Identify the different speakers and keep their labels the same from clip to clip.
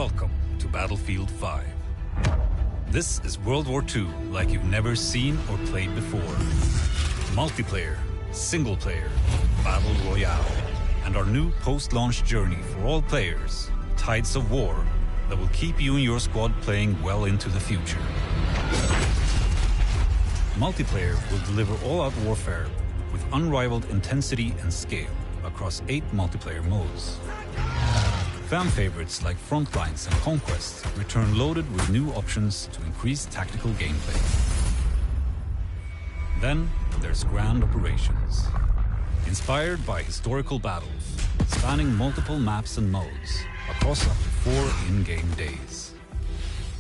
Speaker 1: Welcome to Battlefield 5. This is World War II like you've never seen or played before. Multiplayer, single player, battle royale, and our new post-launch journey for all players, Tides of War, that will keep you and your squad playing well into the future. Multiplayer will deliver all-out warfare with unrivaled intensity and scale across 8 multiplayer modes. Fan favorites like Frontlines and Conquest return loaded with new options to increase tactical gameplay. Then there's Grand Operations. Inspired by historical battles, spanning multiple maps and modes across up to 4 in-game days.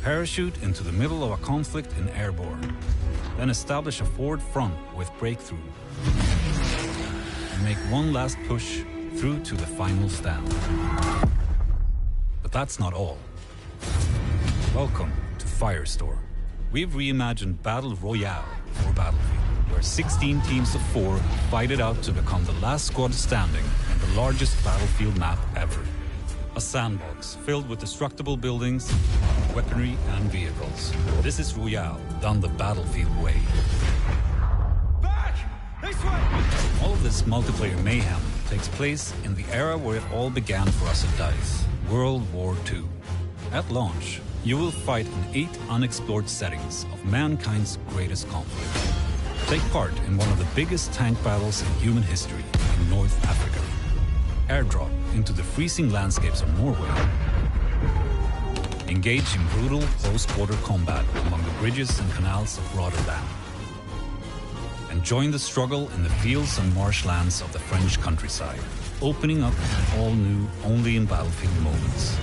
Speaker 1: Parachute into the middle of a conflict in Airborne, then establish a forward front with Breakthrough, and make one last push through to the final stand. But that's not all. Welcome to Firestorm. We've reimagined Battle Royale for Battlefield, where 16 teams of 4 fight it out to become the last squad standing in the largest battlefield map ever. A sandbox filled with destructible buildings, weaponry and vehicles. This is Royale done the Battlefield way.
Speaker 2: Back! This way!
Speaker 1: All of this multiplayer mayhem takes place in the era where it all began for us at DICE, World War II. At launch, you will fight in 8 unexplored settings of mankind's greatest conflict. Take part in one of the biggest tank battles in human history in North Africa. Airdrop into the freezing landscapes of Norway. Engage in brutal close-quarter combat among the bridges and canals of Rotterdam. And join the struggle in the fields and marshlands of the French countryside, opening up an all-new, only in Battlefield moments.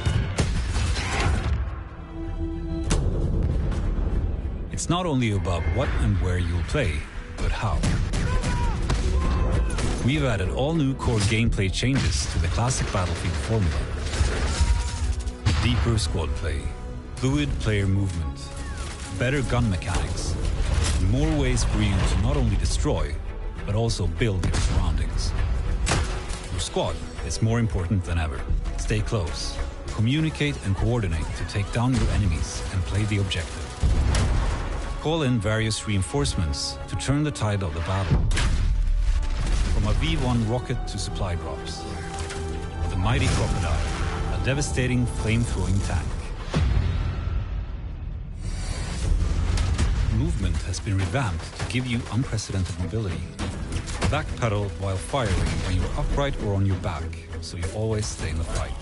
Speaker 1: It's not only about what and where you'll play, but how. We've added all new core gameplay changes to the classic Battlefield formula. Deeper squad play, fluid player movement, better gun mechanics, and more ways for you to not only destroy, but also build your surroundings. Your squad is more important than ever. Stay close, communicate and coordinate to take down your enemies and play the objective. Call in various reinforcements to turn the tide of the battle. From a V1 rocket to supply drops. Or the mighty Crocodile, a devastating flame-throwing tank. Movement has been revamped to give you unprecedented mobility. Backpedal while firing when you're upright or on your back, so you always stay in the fight.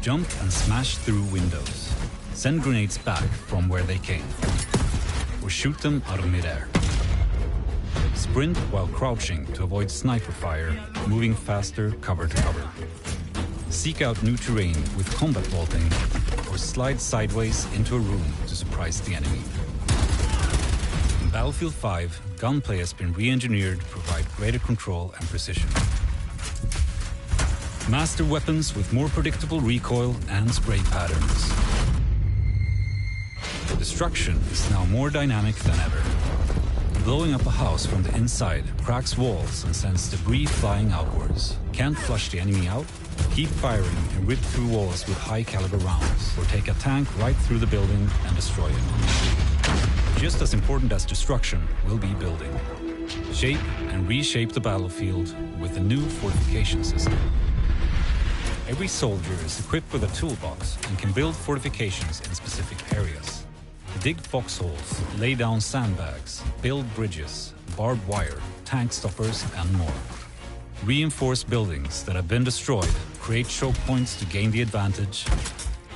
Speaker 1: Jump and smash through windows. Send grenades back from where they came. Or shoot them out of midair. Sprint while crouching to avoid sniper fire, moving faster cover to cover. Seek out new terrain with combat vaulting, or slide sideways into a room to surprise the enemy. In Battlefield 5, gunplay has been re-engineered to provide greater control and precision. Master weapons with more predictable recoil and spray patterns. Destruction is now more dynamic than ever. Blowing up a house from the inside cracks walls and sends debris flying outwards. Can't flush the enemy out? Keep firing and rip through walls with high-caliber rounds, or take a tank right through the building and destroy it. Just as important as destruction will be building. Shape and reshape the battlefield with a new fortification system. Every soldier is equipped with a toolbox and can build fortifications in specific areas. Dig foxholes, lay down sandbags, build bridges, barbed wire, tank stoppers, and more. Reinforce buildings that have been destroyed, create choke points to gain the advantage,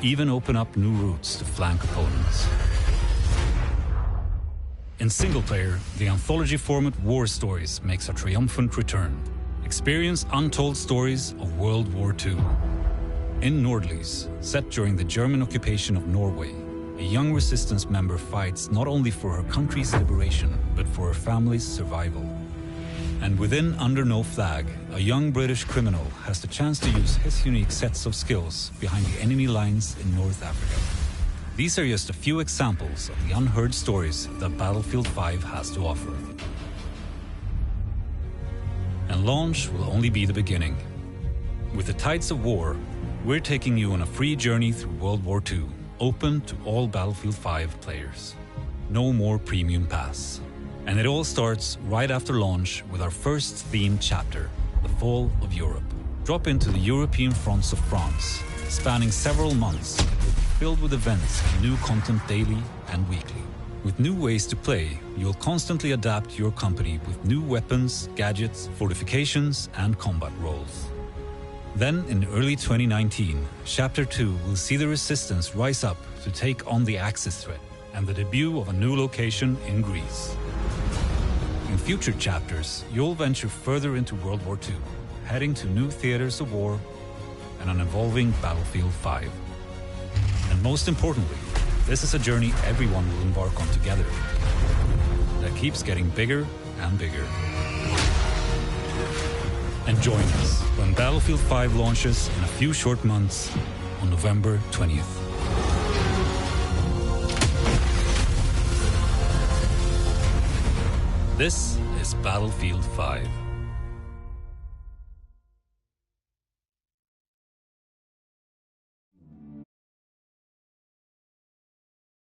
Speaker 1: even open up new routes to flank opponents. In single player, the anthology format War Stories makes a triumphant return. Experience untold stories of World War II. In Nordlys, set during the German occupation of Norway, a young resistance member fights not only for her country's liberation, but for her family's survival. And within Under No Flag, a young British criminal has the chance to use his unique sets of skills behind the enemy lines in North Africa. These are just a few examples of the unheard stories that Battlefield 5 has to offer. And launch will only be the beginning. With the Tides of War, we're taking you on a free journey through World War II, open to all Battlefield 5 players. No more premium pass. And it all starts right after launch with our first themed chapter, The Fall of Europe. Drop into the European fronts of France, spanning several months, filled with events and new content daily and weekly. With new ways to play, you'll constantly adapt your company with new weapons, gadgets, fortifications, and combat roles. Then, in early 2019, Chapter 2 will see the Resistance rise up to take on the Axis threat and the debut of a new location in Greece. In future chapters, you'll venture further into World War II, heading to new theaters of war and an evolving Battlefield 5. And most importantly, this is a journey everyone will embark on together that keeps getting bigger and bigger. And join us when Battlefield 5 launches in a few short months on November 20th. This is Battlefield 5.